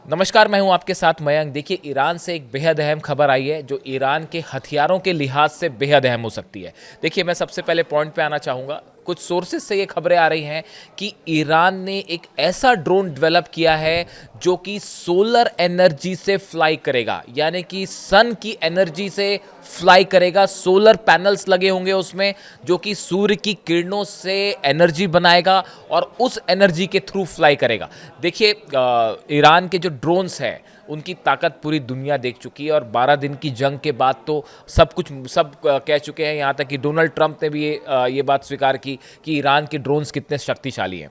नमस्कार, मैं हूं आपके साथ मयंक। देखिए, ईरान से एक बेहद अहम खबर आई है जो ईरान के हथियारों के लिहाज से बेहद अहम हो सकती है। देखिए, मैं सबसे पहले पॉइंट पे आना चाहूँगा। कुछ सोर्सेज से ये खबरें आ रही हैं कि ईरान ने एक ऐसा ड्रोन डेवलप किया है जो कि सोलर एनर्जी से फ्लाई करेगा, यानी कि सन की एनर्जी से फ्लाई करेगा। सोलर पैनल्स लगे होंगे उसमें जो कि सूर्य की किरणों से एनर्जी बनाएगा और उस एनर्जी के थ्रू फ्लाई करेगा। देखिए, ईरान के जो ड्रोन्स हैं उनकी ताकत पूरी दुनिया देख चुकी है और 12 दिन की जंग के बाद तो सब कह चुके हैं। यहाँ तक कि डोनाल्ड ट्रंप ने भी ये बात स्वीकार की कि ईरान के ड्रोन्स कितने शक्तिशाली हैं।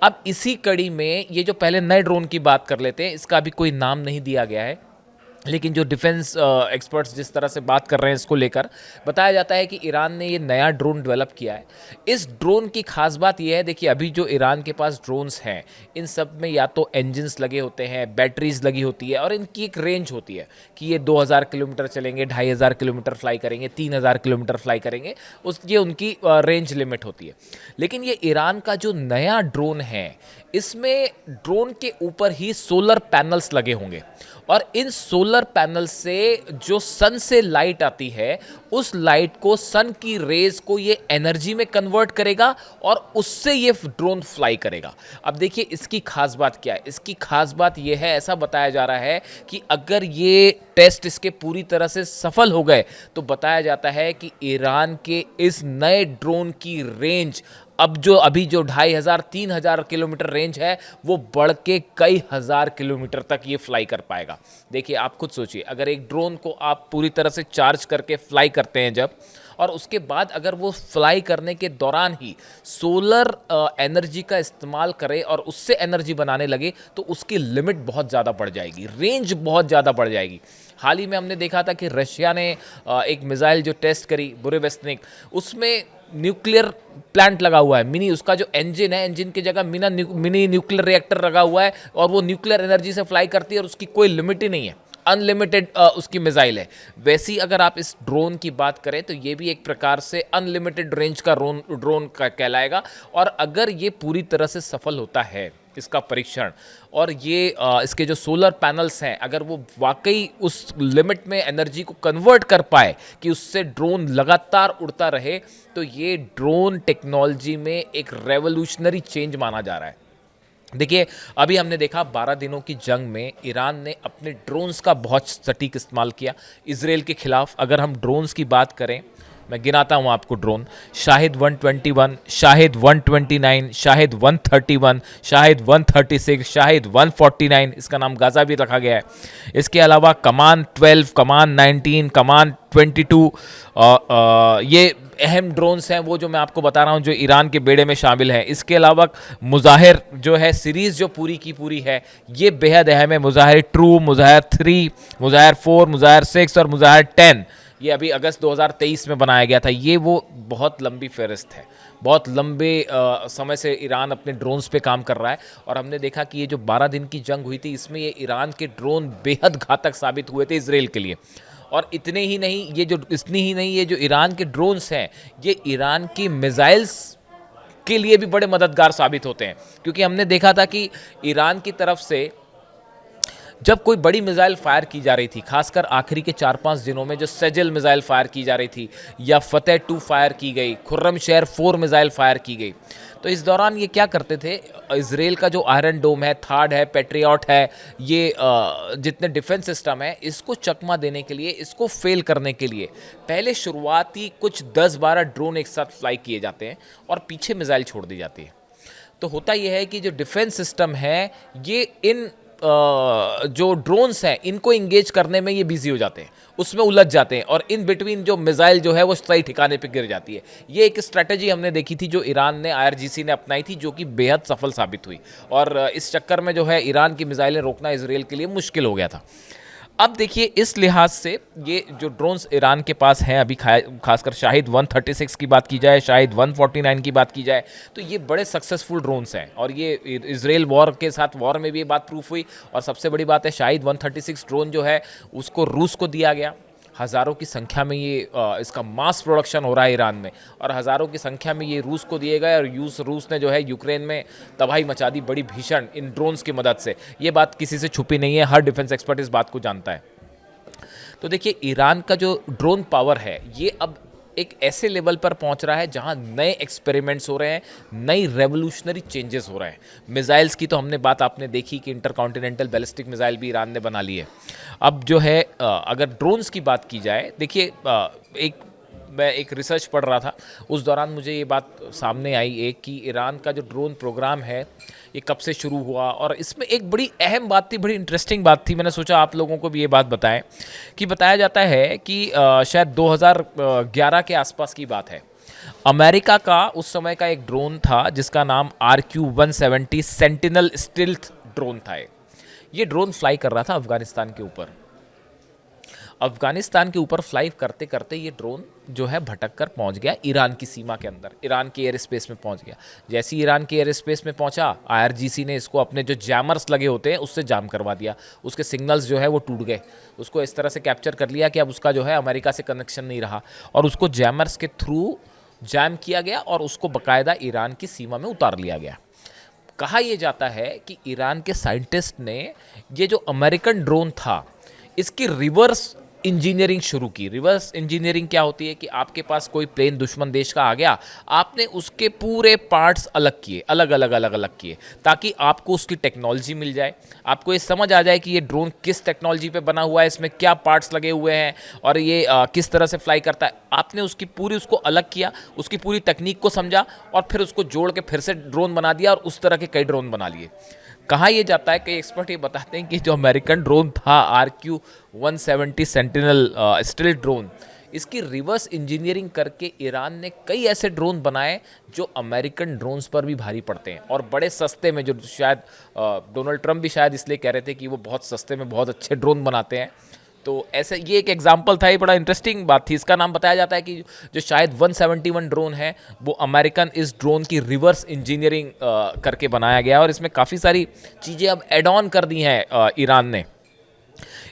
अब इसी कड़ी में ये जो पहले नए ड्रोन की बात कर लेते हैं, इसका अभी कोई नाम नहीं दिया गया है, लेकिन जो डिफेंस एक्सपर्ट्स जिस तरह से बात कर रहे हैं इसको लेकर, बताया जाता है कि ईरान ने ये नया ड्रोन डेवलप किया है। इस ड्रोन की खास बात यह है, देखिए अभी जो ईरान के पास ड्रोन्स हैं इन सब में या तो इंजन्स लगे होते हैं, बैटरीज लगी होती है और इनकी एक रेंज होती है कि ये 2000 किलोमीटर चलेंगे, 2500 किलोमीटर फ्लाई करेंगे, 3000 किलोमीटर फ्लाई करेंगे। ये उनकी रेंज लिमिट होती है। लेकिन ये ईरान का जो नया ड्रोन है, इसमें ड्रोन के ऊपर ही सोलर पैनल्स लगे होंगे और इन सोलर पैनल से जो सन से लाइट आती है उस लाइट को, सन की रेज को ये एनर्जी में कन्वर्ट करेगा और उससे ये ड्रोन फ्लाई करेगा। अब देखिए इसकी खास बात क्या है। इसकी खास बात ये है, ऐसा बताया जा रहा है कि अगर ये टेस्ट इसके पूरी तरह से सफल हो गए तो बताया जाता है कि ईरान के इस नए ड्रोन की रेंज अभी जो 2500-3000 किलोमीटर रेंज है वो बढ़ के कई हजार किलोमीटर तक ये फ्लाई कर पाएगा। देखिए आप खुद सोचिए, अगर एक ड्रोन को आप पूरी तरह से चार्ज करके फ्लाई करते हैं जब, और उसके बाद अगर वो फ्लाई करने के दौरान ही सोलर एनर्जी का इस्तेमाल करे और उससे एनर्जी बनाने लगे तो उसकी लिमिट बहुत ज़्यादा बढ़ जाएगी, रेंज बहुत ज़्यादा बढ़ जाएगी। हाल ही में हमने देखा था कि रशिया ने एक मिसाइल जो टेस्ट करी बुरेवेस्टनिक, उसमें न्यूक्लियर प्लांट लगा हुआ है, मिनी, उसका जो इंजन है, इंजन की जगह मिनी न्यूक्लियर रिएक्टर लगा हुआ है और वो न्यूक्लियर एनर्जी से फ्लाई करती है और उसकी कोई लिमिट ही नहीं है, अनलिमिटेड उसकी मिसाइल है। वैसी अगर आप इस ड्रोन की बात करें तो ये भी एक प्रकार से अनलिमिटेड रेंज का ड्रोन का कहलाएगा। और अगर ये पूरी तरह से सफल होता है इसका परीक्षण, और ये इसके जो सोलर पैनल्स हैं अगर वो वाकई उस लिमिट में एनर्जी को कन्वर्ट कर पाए कि उससे ड्रोन लगातार उड़ता रहे, तो ये ड्रोन टेक्नोलॉजी में एक रेवोल्यूशनरी चेंज माना जा रहा है। देखिए अभी हमने देखा 12 दिनों की जंग में ईरान ने अपने ड्रोन्स का बहुत सटीक इस्तेमाल किया इजराइल के खिलाफ। अगर हम ड्रोन्स की बात करें, मैं गिनाता हूं आपको ड्रोन: शाहिद 121, शाहिद 129, शाहिद 131, शाहिद 136, शाहिद 149, इसका नाम गाजा भी रखा गया है। इसके अलावा कमान 12, कमान 19, कमान 22, ये अहम ड्रोन्स हैं वो जो मैं आपको बता रहा हूं जो ईरान के बेड़े में शामिल हैं। इसके अलावा मुजाहिर जो है सीरीज़ जो पूरी की पूरी है ये बेहद अहम है। मुजाहिर ट्रू, मुजाहिर 3, मुजाहिर 4, मुजाहिर 6 और मुजाहिर 10, ये अभी अगस्त 2023 में बनाया गया था। ये वो बहुत लंबी फहरिस्त है, बहुत लंबे समय से ईरान अपने ड्रोन्स पे काम कर रहा है। और हमने देखा कि ये जो 12 दिन की जंग हुई थी इसमें ये ईरान के ड्रोन बेहद घातक साबित हुए थे इसराइल के लिए। और इतने ही नहीं, ये जो ईरान के ड्रोन्स हैं ये ईरान की मिसाइल्स के लिए भी बड़े मददगार साबित होते हैं, क्योंकि हमने देखा था कि ईरान की तरफ से जब कोई बड़ी मिसाइल फायर की जा रही थी, खासकर आखिरी के 4-5 दिनों में जो सेजल मिसाइल फायर की जा रही थी या फतेह 2 फायर की गई, खुर्रम शहर 4 मिसाइल फायर की गई, तो इस दौरान ये क्या करते थे, इसराइल का जो आयरन डोम है, थाड है, पेट्रियट है, ये जितने डिफेंस सिस्टम है, इसको चकमा देने के लिए, इसको फेल करने के लिए पहले शुरुआती कुछ 10-12 ड्रोन एक साथ फ्लाई किए जाते हैं और पीछे मिसाइल छोड़ दी जाती है। तो होता यह है कि जो डिफेंस सिस्टम है ये इन जो ड्रोन्स हैं इनको इंगेज करने में ये बिजी हो जाते हैं, उसमें उलझ जाते हैं और इन बिटवीन जो मिसाइल जो है वो सही ठिकाने पे गिर जाती है। ये एक स्ट्रैटेजी हमने देखी थी जो ईरान ने, आईआरजीसी ने अपनाई थी, जो कि बेहद सफल साबित हुई और इस चक्कर में जो है ईरान की मिसाइलें रोकना इसराइल के लिए मुश्किल हो गया था। अब देखिए इस लिहाज से ये जो ड्रोन्स ईरान के पास हैं अभी, खासकर शाहिद 136 की बात की जाए, शाहिद 149 की बात की जाए, तो ये बड़े सक्सेसफुल ड्रोन्स हैं और ये इसराइल वॉर के साथ, वॉर में भी ये बात प्रूफ हुई। और सबसे बड़ी बात है, शाहिद 136 ड्रोन जो है उसको रूस को दिया गया हज़ारों की संख्या में ये इसका मास प्रोडक्शन हो रहा है ईरान में, और हज़ारों की संख्या में ये रूस को दिए गए, और रूस ने जो है यूक्रेन में तबाही मचा दी बड़ी भीषण इन ड्रोन्स की मदद से। ये बात किसी से छुपी नहीं है, हर डिफेंस एक्सपर्ट इस बात को जानता है। तो देखिए ईरान का जो ड्रोन पावर है ये अब एक ऐसे लेवल पर पहुंच रहा है जहां नए एक्सपेरिमेंट्स हो रहे हैं, नई रेवोल्यूशनरी चेंजेस हो रहे हैं। मिसाइल्स की तो हमने बात आपने देखी कि इंटरकॉन्टिनेंटल बैलिस्टिक मिसाइल भी ईरान ने बना ली है। अब जो है अगर ड्रोन्स की बात की जाए, देखिए मैं एक रिसर्च पढ़ रहा था, उस दौरान मुझे ये बात सामने आई एक कि ईरान का जो ड्रोन प्रोग्राम है ये कब से शुरू हुआ, और इसमें एक बड़ी अहम बात थी, बड़ी इंटरेस्टिंग बात थी। मैंने सोचा आप लोगों को भी ये बात बताएं कि बताया जाता है कि शायद 2011 के आसपास की बात है। अमेरिका का उस समय का एक ड्रोन था जिसका नाम RQ-170 सेंटिनल स्टिल्थ ड्रोन था। ये ड्रोन फ्लाई कर रहा था अफगानिस्तान के ऊपर। अफगानिस्तान के ऊपर फ्लाई करते करते ये ड्रोन जो है भटक कर पहुंच गया ईरान की सीमा के अंदर, ईरान के एयर स्पेस में पहुंच गया। जैसे ही ईरान के एयर स्पेस में पहुंचा, IRGC ने इसको अपने जो जैमर्स लगे होते हैं उससे जाम करवा दिया। उसके सिग्नल्स जो है वो टूट गए, उसको इस तरह से कैप्चर कर लिया कि अब उसका जो है अमेरिका से कनेक्शन नहीं रहा, और उसको जैमर्स के थ्रू जैम किया गया और उसको बाकायदा ईरान की सीमा में उतार लिया गया। कहा यह जाता है कि ईरान के साइंटिस्ट ने ये जो अमेरिकन ड्रोन था इसकी रिवर्स इंजीनियरिंग शुरू की। रिवर्स इंजीनियरिंग क्या होती है कि आपके पास कोई प्लेन दुश्मन देश का आ गया, आपने उसके पूरे पार्ट्स अलग किए, अलग अलग किए, ताकि आपको उसकी टेक्नोलॉजी मिल जाए, आपको ये समझ आ जाए कि ये ड्रोन किस टेक्नोलॉजी पे बना हुआ है, इसमें क्या पार्ट्स लगे हुए हैं, और ये किस तरह से फ्लाई करता है। आपने उसको अलग किया, उसकी पूरी तकनीक को समझा, और फिर उसको जोड़ के फिर से ड्रोन बना दिया, और उस तरह के कई ड्रोन बना लिए। कहा यह जाता है, कई एक्सपर्ट ये बताते हैं कि जो अमेरिकन ड्रोन था RQ-170 सेंटिनल स्टिल्थ ड्रोन, इसकी रिवर्स इंजीनियरिंग करके ईरान ने कई ऐसे ड्रोन बनाए जो अमेरिकन ड्रोन्स पर भी भारी पड़ते हैं और बड़े सस्ते में, जो शायद डोनाल्ड ट्रंप भी शायद इसलिए कह रहे थे कि वो बहुत सस्ते में बहुत अच्छे ड्रोन बनाते हैं। तो ऐसे ये एक एग्जाम्पल था, ये बड़ा इंटरेस्टिंग बात थी। इसका नाम बताया जाता है कि जो शायद 171 ड्रोन है वो अमेरिकन इस ड्रोन की रिवर्स इंजीनियरिंग करके बनाया गया, और इसमें काफ़ी सारी चीज़ें अब एड ऑन कर दी हैं ईरान ने।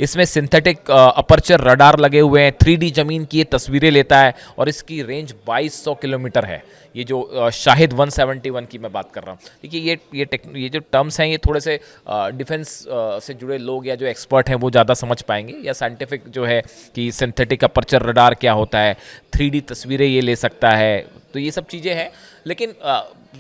इसमें सिंथेटिक अपर्चर रडार लगे हुए हैं, 3D ज़मीन की ये तस्वीरें लेता है, और इसकी रेंज 2200 किलोमीटर है। ये जो शाहिद 171 की मैं बात कर रहा हूँ। देखिए ये जो टर्म्स हैं ये थोड़े से डिफेंस से जुड़े लोग या जो एक्सपर्ट हैं वो ज़्यादा समझ पाएंगे, या साइंटिफिक जो है कि सिंथेटिक अपर्चर रडार क्या होता है, 3D तस्वीरें ये ले सकता है, तो ये सब चीज़ें हैं। लेकिन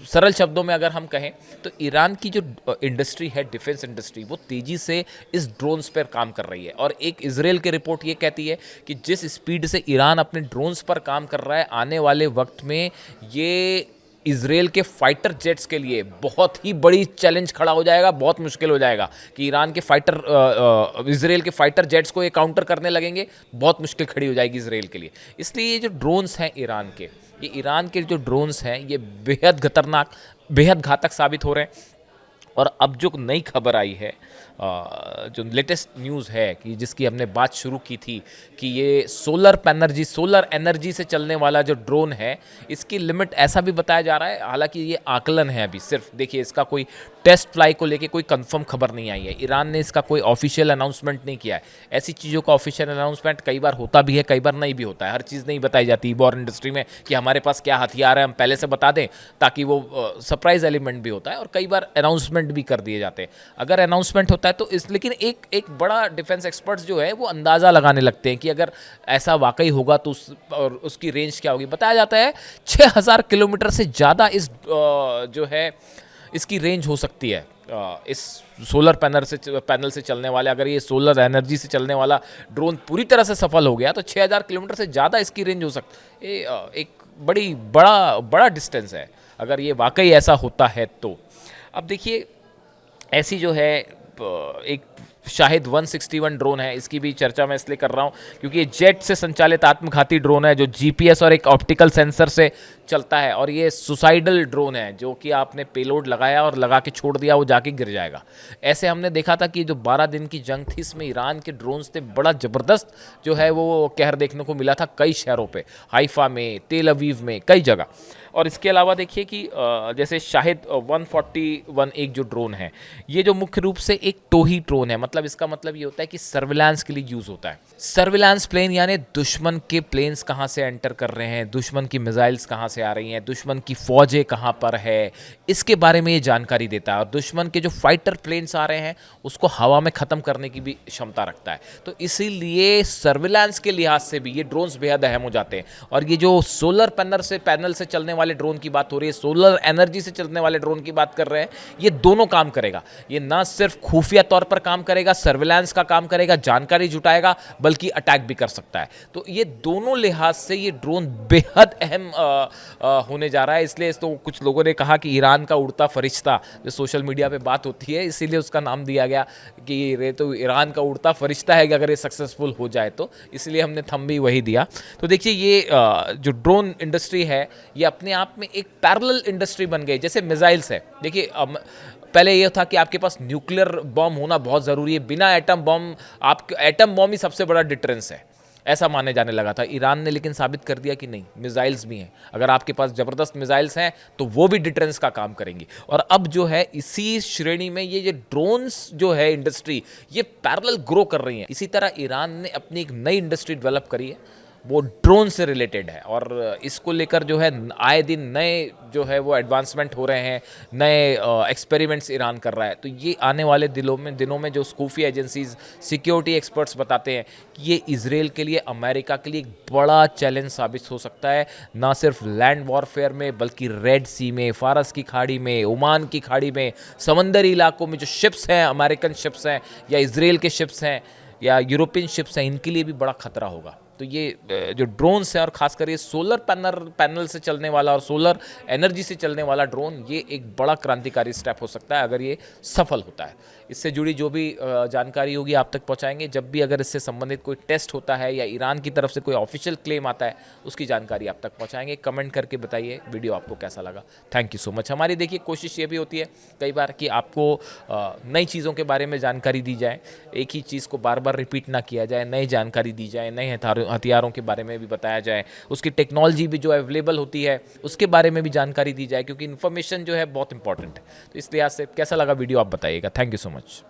सरल शब्दों में अगर हम कहें तो ईरान की जो इंडस्ट्री है, डिफेंस इंडस्ट्री, वो तेज़ी से इस ड्रोन्स पर काम कर रही है। और एक इजराइल की रिपोर्ट ये कहती है कि जिस स्पीड से ईरान अपने ड्रोन्स पर काम कर रहा है, आने वाले वक्त में ये इजराइल के फाइटर जेट्स के लिए बहुत ही बड़ी चैलेंज खड़ा हो जाएगा, बहुत मुश्किल हो जाएगा कि ईरान के इजराइल के फाइटर जेट्स को ये काउंटर करने लगेंगे, बहुत मुश्किल खड़ी हो जाएगी इजराइल के लिए। इसलिए ये जो ड्रोन्स हैं ईरान के जो ड्रोन्स हैं ये बेहद खतरनाक, बेहद घातक साबित हो रहे हैं। और अब जो नई खबर आई है, जो लेटेस्ट न्यूज़ है कि जिसकी हमने बात शुरू की थी कि ये सोलर एनर्जी से चलने वाला जो ड्रोन है, इसकी लिमिट ऐसा भी बताया जा रहा है, हालांकि ये आकलन है अभी सिर्फ। देखिए इसका कोई टेस्ट फ्लाई को लेके कोई कंफर्म खबर नहीं आई है, ईरान ने इसका कोई ऑफिशियल अनाउंसमेंट नहीं किया है। ऐसी चीज़ों का ऑफिशियल अनाउंसमेंट कई बार होता भी है, कई बार नहीं भी होता है। हर चीज़ नहीं बताई जाती वॉर इंडस्ट्री में कि हमारे पास क्या हथियार है हम पहले से बता दें, ताकि वो सरप्राइज एलिमेंट भी होता है, और कई बार अनाउंसमेंट भी कर दिए जाते हैं। अगर अनाउंसमेंट होता है तो लेकिन एक बड़ा डिफेंस एक्सपर्ट्स जो है वो अंदाज़ा लगाने लगते हैं कि अगर ऐसा वाकई होगा तो उसकी रेंज क्या होगी। बताया जाता है 6000 किलोमीटर से ज़्यादा इस जो है इसकी रेंज हो सकती है। इस सोलर पैनल से चलने वाले, अगर ये सोलर एनर्जी से चलने वाला ड्रोन पूरी तरह से सफल हो गया तो 6000 किलोमीटर से ज़्यादा इसकी रेंज हो सकती है। एक बड़ा डिस्टेंस है अगर ये वाकई ऐसा होता है तो। अब देखिए ऐसी जो है एक शाहिद 161 ड्रोन है, इसकी भी चर्चा मैं इसलिए कर रहा हूँ क्योंकि ये जेट से संचालित आत्मघाती ड्रोन है जो GPS और एक ऑप्टिकल सेंसर से चलता है, और ये सुसाइडल ड्रोन है जो कि आपने पेलोड लगाया और लगा के छोड़ दिया, वो जाके गिर जाएगा। ऐसे हमने देखा था कि जो 12 दिन की जंग थी इसमें ईरान के ड्रोन्स ने बड़ा ज़बरदस्त जो है वो कहर देखने को मिला था कई शहरों पर, हाइफा में, तेल अवीव में, कई जगह। और इसके अलावा देखिए कि जैसे शाहिद 141 एक जो ड्रोन है, ये जो मुख्य रूप से एक टोही ड्रोन है, मतलब इसका मतलब ये होता है कि सर्विलांस के लिए यूज़ होता है। सर्विलांस प्लेन यानी दुश्मन के प्लेन्स कहाँ से एंटर कर रहे हैं, दुश्मन की मिसाइल्स कहाँ से आ रही हैं, दुश्मन की फौजें कहाँ पर है, इसके बारे में ये जानकारी देता है। और दुश्मन के जो फाइटर प्लेन्स आ रहे हैं उसको हवा में ख़त्म करने की भी क्षमता रखता है। तो इसीलिए सर्विलांस के लिहाज से भी ये ड्रोन्स बेहद अहम हो जाते हैं। और ये जो सोलर पैनल से चलने वाले ड्रोन की बात हो रही है, सोलर एनर्जी से चलने वाले ड्रोन की बात कर रहे हैं, ये दोनों काम करेगा। ये ना सिर्फ खुफिया तौर पर काम करेगा, सर्विलांस का काम करेगा, जानकारी जुटाएगा, बल्कि अटैक भी कर सकता है। तो ये दोनों लिहाज से ये ड्रोन बेहद अहम होने जा रहा है। इसलिए तो कुछ लोगों ने कहा कि ईरान का उड़ता फरिश्ता, जो सोशल मीडिया पे बात होती है, इसीलिए उसका नाम दिया गया कि ये तो ईरान का उड़ता फरिश्ता है कि अगर ये सक्सेसफुल हो जाए तो, इसलिए हमने थंब भी वही दिया। तो देखिए ये जो ड्रोन इंडस्ट्री है ये अपने आप में एक पैरेलल इंडस्ट्री बन गई। जैसे मिसाइल्स है, देखिए पहले ये था कि आपके पास न्यूक्लियर बॉम्ब होना बहुत ज़रूरी है, बिना एटम बॉम्ब, आप एटम बॉम्ब ही सबसे बड़ा डिटरेंस है, ऐसा माने जाने लगा था। ईरान ने लेकिन साबित कर दिया कि नहीं, मिसाइल्स भी हैं, अगर आपके पास ज़बरदस्त मिसाइल्स हैं तो वो भी डिटरेंस का काम करेंगी। और अब जो है इसी श्रेणी में ये ड्रोन्स जो है इंडस्ट्री, ये पैरेलल ग्रो कर रही है। इसी तरह ईरान ने अपनी एक नई इंडस्ट्री डेवलप करी है, वो ड्रोन से रिलेटेड है। और इसको लेकर जो है आए दिन नए जो है वो एडवांसमेंट हो रहे हैं, नए एक्सपेरिमेंट्स ईरान कर रहा है। तो ये आने वाले दिनों में जो खुफिया एजेंसीज, सिक्योरिटी एक्सपर्ट्स बताते हैं कि ये इजराइल के लिए, अमेरिका के लिए एक बड़ा चैलेंज साबित हो सकता है, ना सिर्फ लैंड वॉरफेयर में बल्कि रेड सी में, फारस की खाड़ी में, ओमान की खाड़ी में, समंदरी इलाकों में जो शिप्स हैं, अमेरिकन शिप्स हैं या इजराइल के शिप्स हैं या यूरोपियन शिप्स हैं, इनके लिए भी बड़ा खतरा होगा। तो ये जो ड्रोन्स हैं और ख़ासकर ये सोलर पैनल से चलने वाला और सोलर एनर्जी से चलने वाला ड्रोन, ये एक बड़ा क्रांतिकारी स्टेप हो सकता है अगर ये सफल होता है। इससे जुड़ी जो भी जानकारी होगी आप तक पहुंचाएंगे। जब भी अगर इससे संबंधित कोई टेस्ट होता है या ईरान की तरफ से कोई ऑफिशियल क्लेम आता है, उसकी जानकारी आप तक पहुंचाएंगे। कमेंट करके बताइए वीडियो आपको कैसा लगा। Thank you so much. हमारी देखिए कोशिश ये भी होती है कई बार कि आपको नई चीज़ों के बारे में जानकारी दी जाए, एक ही चीज़ को बार बार रिपीट ना किया जाए, नई जानकारी दी जाए, नए हथियारों के बारे में भी बताया जाए, उसकी टेक्नोलॉजी भी जो अवेलेबल होती है उसके बारे में भी जानकारी दी जाए, क्योंकि इन्फॉर्मेशन जो है बहुत इंपॉर्टेंट है। तो इस लिहाज से कैसा लगा वीडियो आप बताइएगा। Thank you so much.